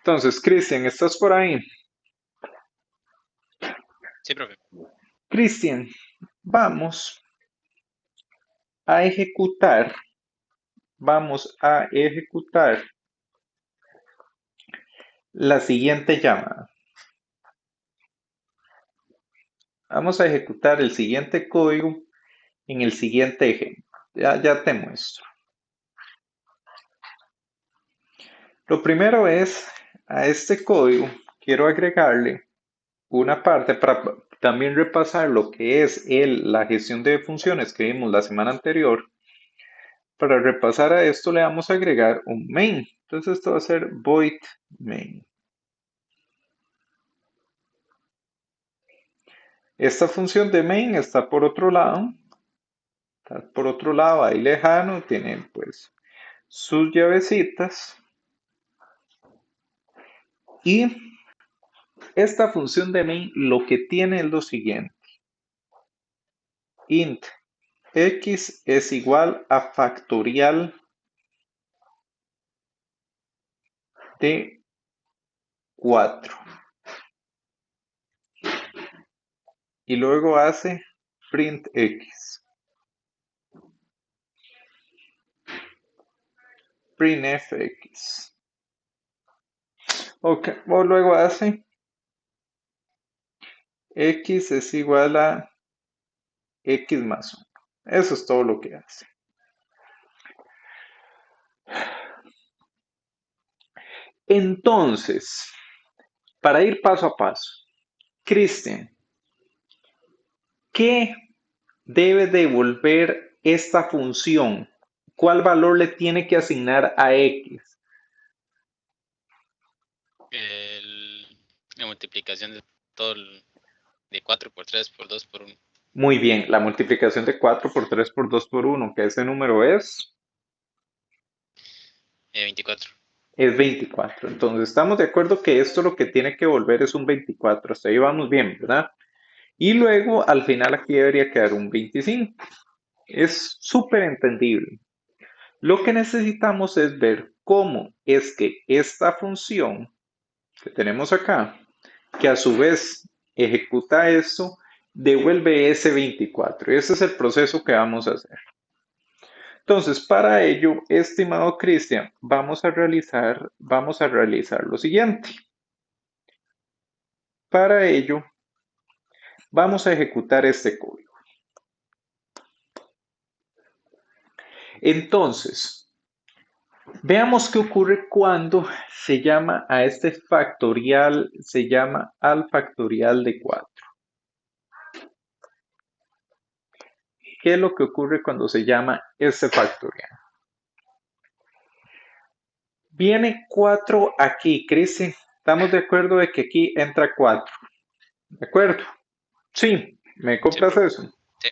Entonces, Cristian, ¿estás por ahí? Sí, profe. Cristian, vamos a ejecutar, vamos a ejecutar la siguiente llamada. Vamos a ejecutar el siguiente código en el siguiente ejemplo. Ya te muestro. Lo primero es, a este código quiero agregarle una parte para también repasar lo que es la gestión de funciones que vimos la semana anterior. Para repasar a esto le vamos a agregar un main. Entonces esto va a ser void main. Esta función de main está por otro lado ahí lejano, tiene pues sus llavecitas y esta función de main lo que tiene es lo siguiente. Int x es igual a factorial de 4 y luego hace print x, printf x. Ok, o luego hace x es igual a x más 1. Eso es todo lo que hace. Entonces, para ir paso a paso, Cristian, ¿qué debe devolver esta función? ¿Cuál valor le tiene que asignar a x? El- la multiplicación de todo de 4 por 3 por 2 por 1. Muy bien, la multiplicación de 4 por 3 por 2 por 1, que ese número Veinticuatro. es 24. Entonces, estamos de acuerdo que esto lo que tiene que volver es un 24. Hasta ahí vamos bien, ¿verdad? Y luego, al final, aquí debería quedar un 25. Es súper entendible. Lo que necesitamos es ver cómo es que esta función que tenemos acá, que a su vez ejecuta esto, devuelve ese 24. Ese es el proceso que vamos a hacer. Entonces, para ello, estimado Cristian, vamos a realizar lo siguiente. Para ello, vamos a ejecutar este código. Entonces, veamos qué ocurre cuando se llama a este factorial, se llama al factorial de 4. ¿Qué es lo que ocurre cuando se llama este factorial? Viene 4 aquí, Cristian. ¿Estamos de acuerdo de que aquí entra 4? ¿De acuerdo? Sí, ¿me Sí, compras profe. eso? Sí.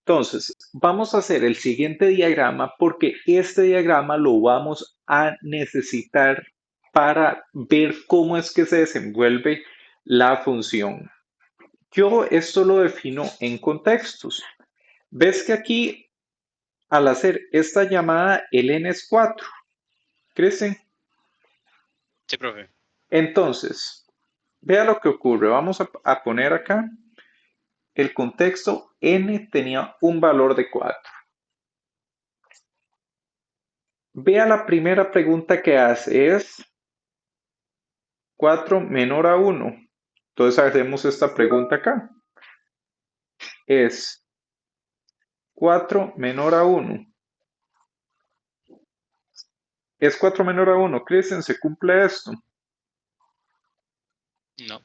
Entonces, vamos a hacer el siguiente diagrama porque este diagrama lo vamos a necesitar para ver cómo es que se desenvuelve la función. Yo esto lo defino en contextos. ¿Ves que aquí al hacer esta llamada el n es 4? ¿Crecen? Sí, profe. Entonces, vea lo que ocurre. Vamos a poner acá el contexto n tenía un valor de 4. Vea la primera pregunta que hace es 4 menor a 1. Entonces hacemos esta pregunta acá. Es 4 menor a 1. Es 4 menor a 1. Cristian, ¿se cumple esto? No.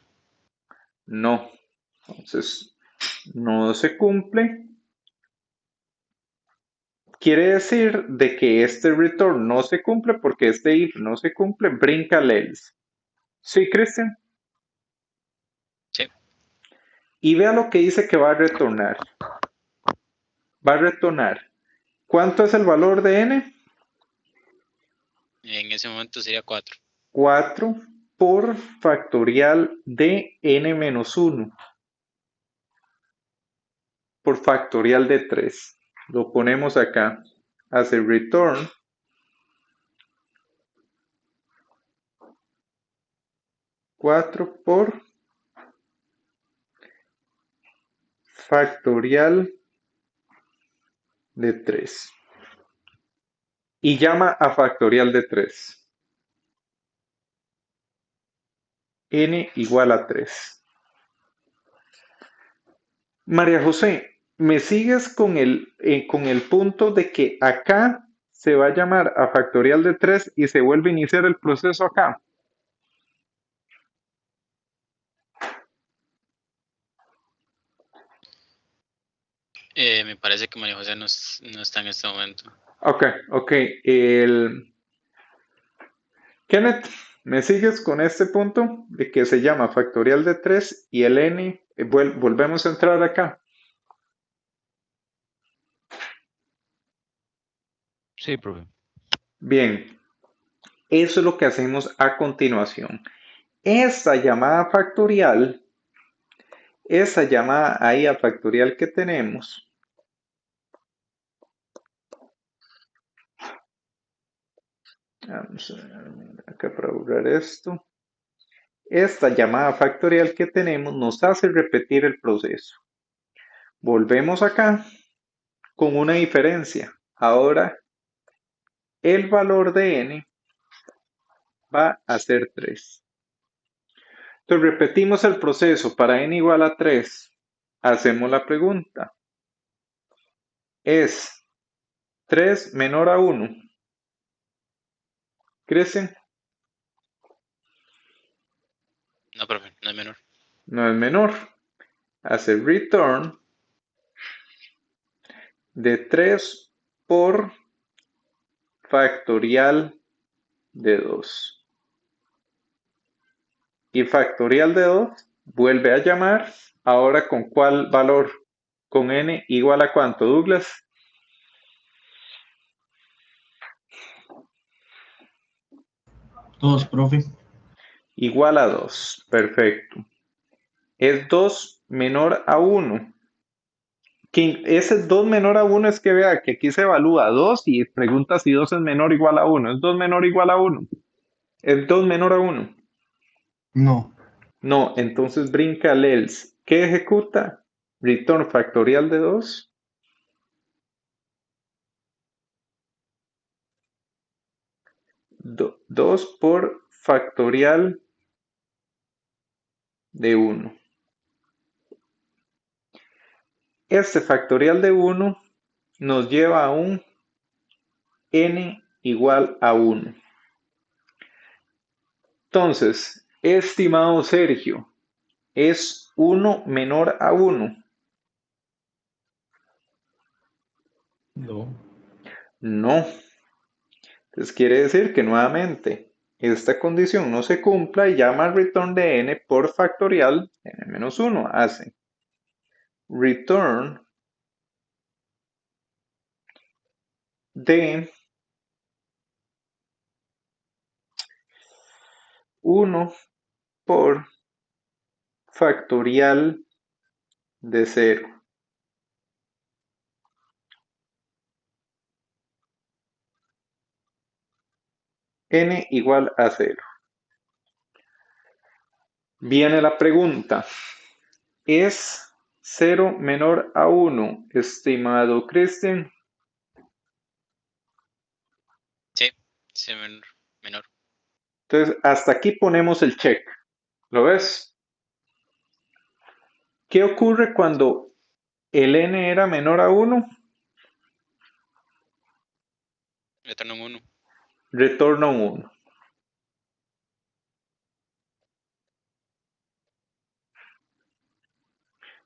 No. Entonces, no se cumple. Quiere decir de que este return no se cumple porque este if no se cumple, brinca el else. ¿Sí, Cristian? Sí. Y vea lo que dice que va a retornar. Va a retornar. ¿Cuánto es el valor de n? En ese momento sería 4. 4 por factorial de n menos 1 por factorial de 3. Lo ponemos acá. Hace return 4 por factorial de 3. Y llama a factorial de 3. N igual a 3. María José, ¿me sigues con el punto de que acá se va a llamar a factorial de 3 y se vuelve a iniciar el proceso acá? Me parece que María José no está en este momento. Ok, ok. Kenneth, ¿me sigues con este punto de que se llama factorial de 3 y el n, volvemos a entrar acá? Sí, profe. Bien, eso es lo que hacemos a continuación. Esta llamada factorial, esa llamada ahí a factorial que tenemos, vamos a ver acá para borrar esto. Esta llamada factorial que tenemos nos hace repetir el proceso. Volvemos acá con una diferencia. Ahora el valor de n va a ser 3. Entonces repetimos el proceso para n igual a 3. Hacemos la pregunta. ¿Es 3 menor a 1? ¿Crecen? No, profe, no es menor. No es menor. Hace return de 3 por factorial de 2. Y factorial de 2 vuelve a llamar. Ahora, ¿con cuál valor? Con n igual a ¿cuánto, Douglas? 2, profe. Igual a 2. Perfecto. Es 2 menor a 1. Ese 2 menor a 1 es que vea que aquí se evalúa 2 y pregunta si 2 es menor o igual a 1. ¿Es 2 menor o igual a 1? ¿Es 2 menor a 1? No. No, entonces brinca el else. ¿Qué ejecuta? Return factorial de 2. 2 por factorial de 1. Este factorial de 1 nos lleva a un n igual a 1. Entonces, estimado Sergio, ¿es 1 menor a 1? No. No. Entonces quiere decir que nuevamente esta condición no se cumpla y llama al return de n por factorial n-1. Hace return de 1 por factorial de 0. N igual a 0. Viene la pregunta. ¿Es 0 menor a 1, estimado Christian? Sí, sí, menor. Entonces, hasta aquí ponemos el check. ¿Lo ves? ¿Qué ocurre cuando el n era menor a 1? Retorno un 1. Retorna un 1.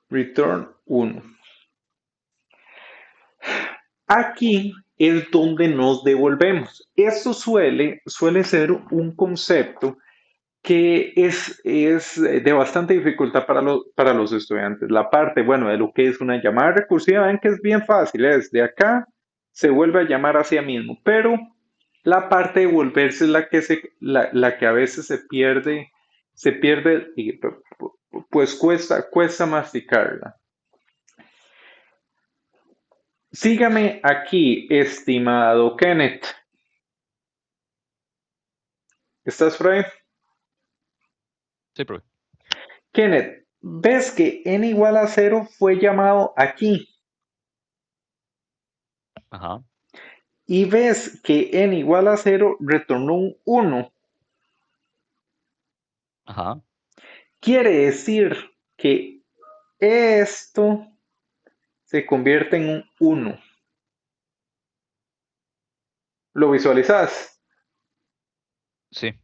Return 1. Aquí es donde nos devolvemos. Esto suele ser un concepto que es de bastante dificultad para los estudiantes. La parte, bueno, de lo que es una llamada recursiva, ven que es bien fácil, es de acá se vuelve a llamar hacia mismo, pero la parte de volverse es la que a veces se pierde y pues cuesta masticarla. Sígame aquí, estimado Kenneth. ¿Estás por ahí? Sí, profe. Kenneth, ¿ves que n igual a 0 fue llamado aquí? Ajá. Y ves que n igual a 0 retornó un 1. Ajá. Quiere decir que esto se convierte en un 1. ¿Lo visualizas? Sí.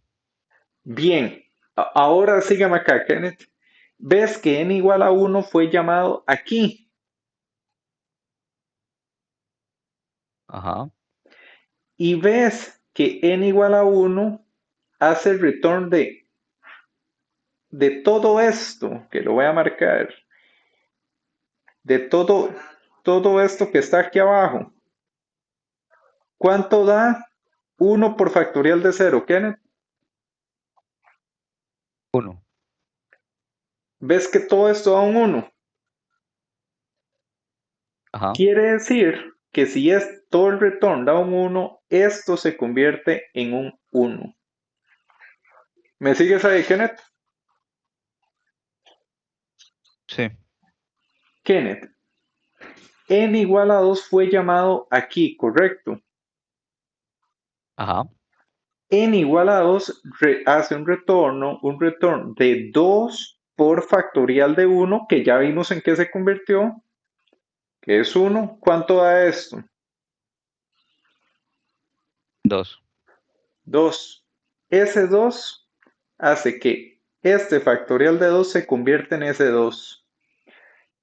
Bien. Ahora sígame acá, Kenneth. ¿Ves que n igual a 1 fue llamado aquí? Ajá. Y ves que n igual a 1 hace el return de todo esto, que lo voy a marcar, de todo esto que está aquí abajo. ¿Cuánto da 1 por factorial de 0, Kenneth? 1. ¿Ves que todo esto da un 1? Ajá. Quiere decir que si todo el return da un 1, esto se convierte en un 1. ¿Me sigues ahí, Kenneth? Sí. Kenneth, n igual a 2 fue llamado aquí, ¿correcto? Ajá. N igual a 2 hace un retorno de 2 por factorial de 1, que ya vimos en qué se convirtió, que es 1. ¿Cuánto da esto? 2. 2. Ese 2 hace que este factorial de 2 se convierta en ese 2.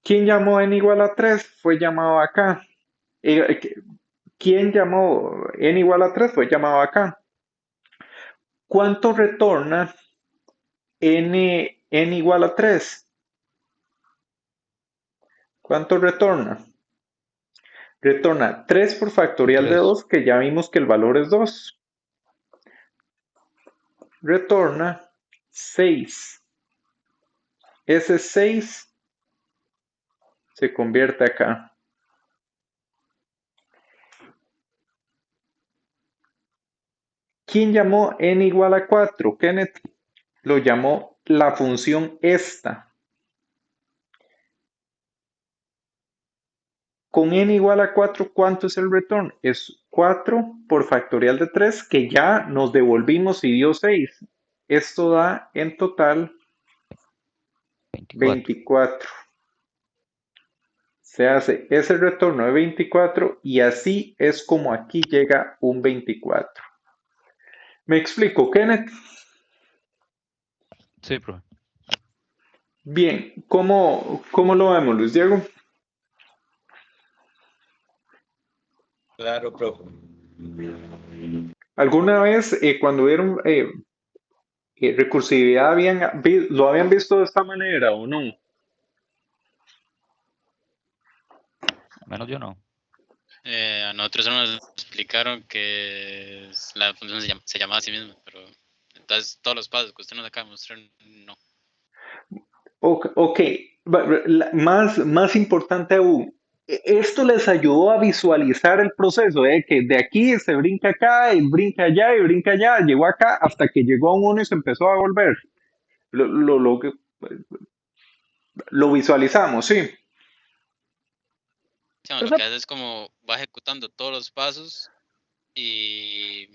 ¿Quién llamó n igual a 3? Fue llamado acá. ¿Quién llamó n igual a 3? Fue llamado acá. ¿Cuánto retorna n igual a 3? ¿Cuánto retorna? Retorna 3 por factorial de 3. 2, que ya vimos que el valor es 2. Retorna 6. Ese 6 se convierte acá. ¿Quién llamó n igual a 4? Kenneth lo llamó la función esta. Con n igual a 4, ¿cuánto es el return? Es 4 por factorial de 3, que ya nos devolvimos y dio 6. Esto da en total 24. 24. Se hace ese retorno de 24 y así es como aquí llega un 24. ¿Me explico, Kenneth? Sí, profe. Bien, ¿cómo lo vemos, Luis Diego? Claro, profe. ¿Alguna vez cuando vieron recursividad lo habían visto de esta manera o no? Menos yo no. A nosotros solo nos explicaron que la función se llamaba a sí misma, pero entonces todos los pasos que usted nos acaba de mostrar, no. Ok, más importante aún, esto les ayudó a visualizar el proceso, que de aquí se brinca acá, y brinca allá, y brinca allá, llegó acá, hasta que llegó a un 1 y se empezó a volver. Lo visualizamos, sí. Sí, bueno, lo que hace es como va ejecutando todos los pasos y,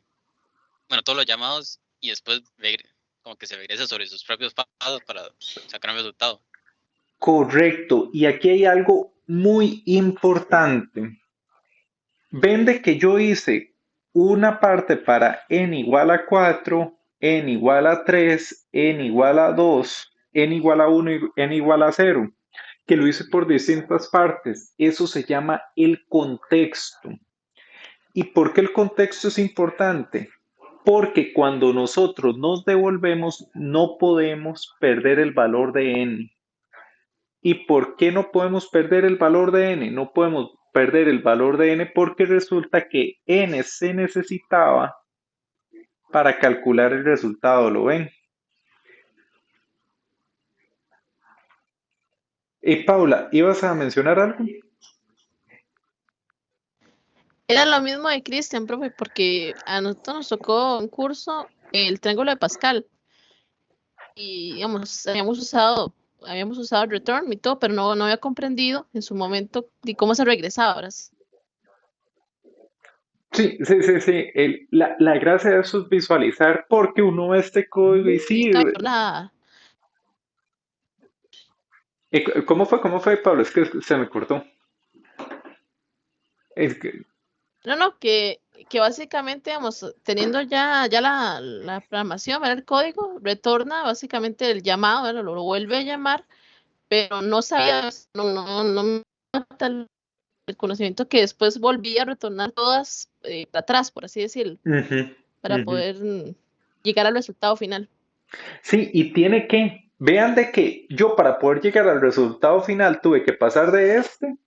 bueno, todos los llamados y después como que se regresa sobre sus propios pasos para sacar un resultado. Correcto. Y aquí hay algo muy importante. Ven de que yo hice una parte para n igual a 4, n igual a 3, n igual a 2, n igual a 1 y n igual a 0, que lo hice por distintas partes. Eso se llama el contexto. ¿Y por qué el contexto es importante? Porque cuando nosotros nos devolvemos no podemos perder el valor de n. ¿Y por qué no podemos perder el valor de n? No podemos perder el valor de n porque resulta que n se necesitaba para calcular el resultado, ¿lo ven? Y Paula, ¿ibas a mencionar algo? Era lo mismo de Cristian, profe, porque a nosotros nos tocó un curso el triángulo de Pascal y digamos, habíamos usado return y todo, pero no había comprendido en su momento de cómo se regresaba ahora. Sí, Sí, sí, sí, sí. La gracia de eso es visualizar porque uno ve este código y sí. ¿Cómo fue? ¿Cómo fue, Pablo? Es que se me cortó. Es que, no, que básicamente, digamos, teniendo ya la programación, ¿verdad? El código, retorna básicamente el llamado, ¿verdad? Lo vuelve a llamar, pero no sabía, no me mata el conocimiento que después volvía a retornar todas para atrás, por así decirlo, ujú, para ujú. poder llegar al resultado final. Sí, y tiene que, vean de que yo para poder llegar al resultado final tuve que pasar de este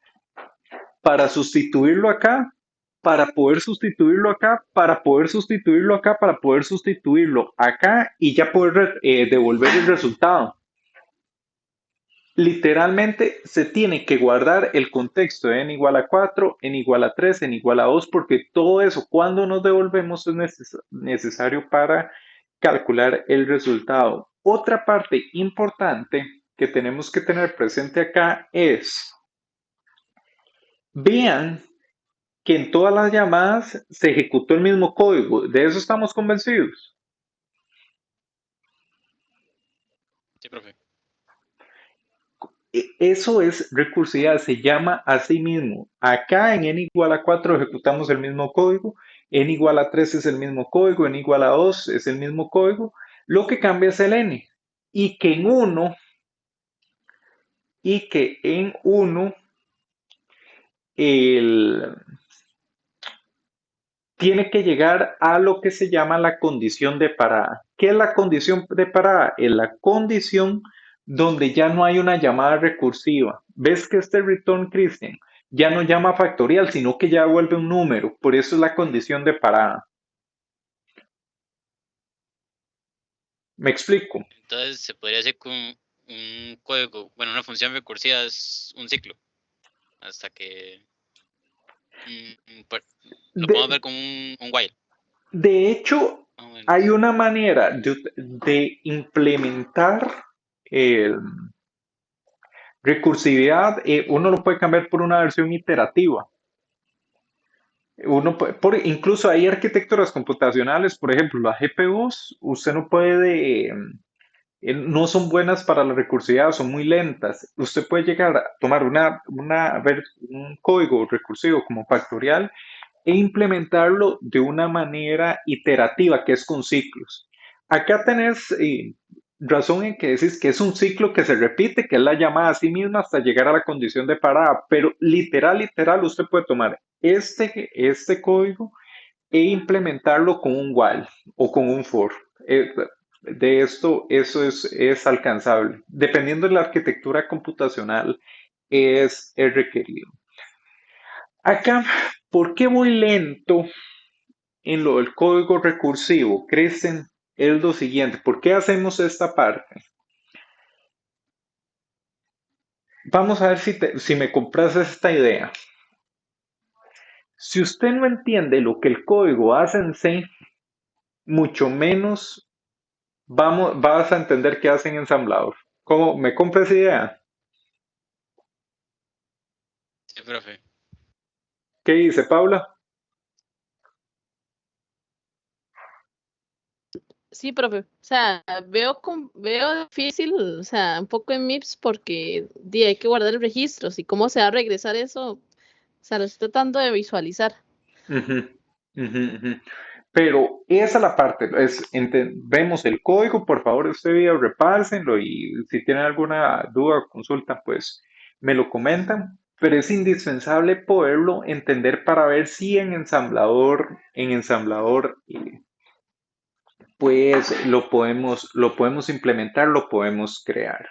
para sustituirlo acá, para poder sustituirlo acá, para poder sustituirlo acá, para poder sustituirlo acá y ya poder devolver el resultado. Literalmente se tiene que guardar el contexto de n igual a 4, n igual a 3, n igual a 2, porque todo eso cuando nos devolvemos es necesario para calcular el resultado. Otra parte importante que tenemos que tener presente acá es, vean que en todas las llamadas se ejecutó el mismo código. ¿De eso estamos convencidos? Sí, profe. Eso es recursividad, se llama a sí mismo. Acá en n igual a 4 ejecutamos el mismo código, n igual a 3 es el mismo código, n igual a 2 es el mismo código. Lo que cambia es el n. Y que en uno, el, tiene que llegar a lo que se llama la condición de parada. ¿Qué es la condición de parada? Es la condición donde ya no hay una llamada recursiva. ¿Ves que este return, Christian, ya no llama factorial, sino que ya vuelve un número? Por eso es la condición de parada. ¿Me explico? Entonces se podría decir que un código, bueno, una función recursiva es un ciclo, hasta que lo podemos ver De, como un while. de hecho, Más o hay menos. una manera de implementar el recursividad, uno lo puede cambiar por una versión iterativa. Incluso hay arquitecturas computacionales, por ejemplo, las GPUs, usted no puede, no son buenas para la recursividad, son muy lentas. Usted puede llegar a tomar un código recursivo como factorial e implementarlo de una manera iterativa, que es con ciclos. Acá tenés razón en que decís que es un ciclo que se repite, que es la llamada a sí misma hasta llegar a la condición de parada, pero literal, usted puede tomar este código e implementarlo con un while o con un for. De esto, eso es alcanzable. Dependiendo de la arquitectura computacional, es requerido. Acá, ¿por qué voy lento en lo del código recursivo? Crecen es lo siguiente. ¿Por qué hacemos esta parte? Vamos a ver si me compras esta idea. Si usted no entiende lo que el código hace en C, mucho menos vas a entender qué hacen en ensamblador. ¿Cómo me compras esa idea? Sí, profe. ¿Qué dice Paula? Sí, profe. O sea, veo difícil, o sea, un poco en MIPS porque hay que guardar el registro. Y cómo se va a regresar eso, o sea, lo estoy tratando de visualizar. Ujú, ujú, ujú. Pero esa es la parte, vemos el código, por favor, ustedes repásenlo y si tienen alguna duda o consulta, pues me lo comentan. Pero es indispensable poderlo entender para ver si en ensamblador, pues lo podemos implementar, lo podemos crear.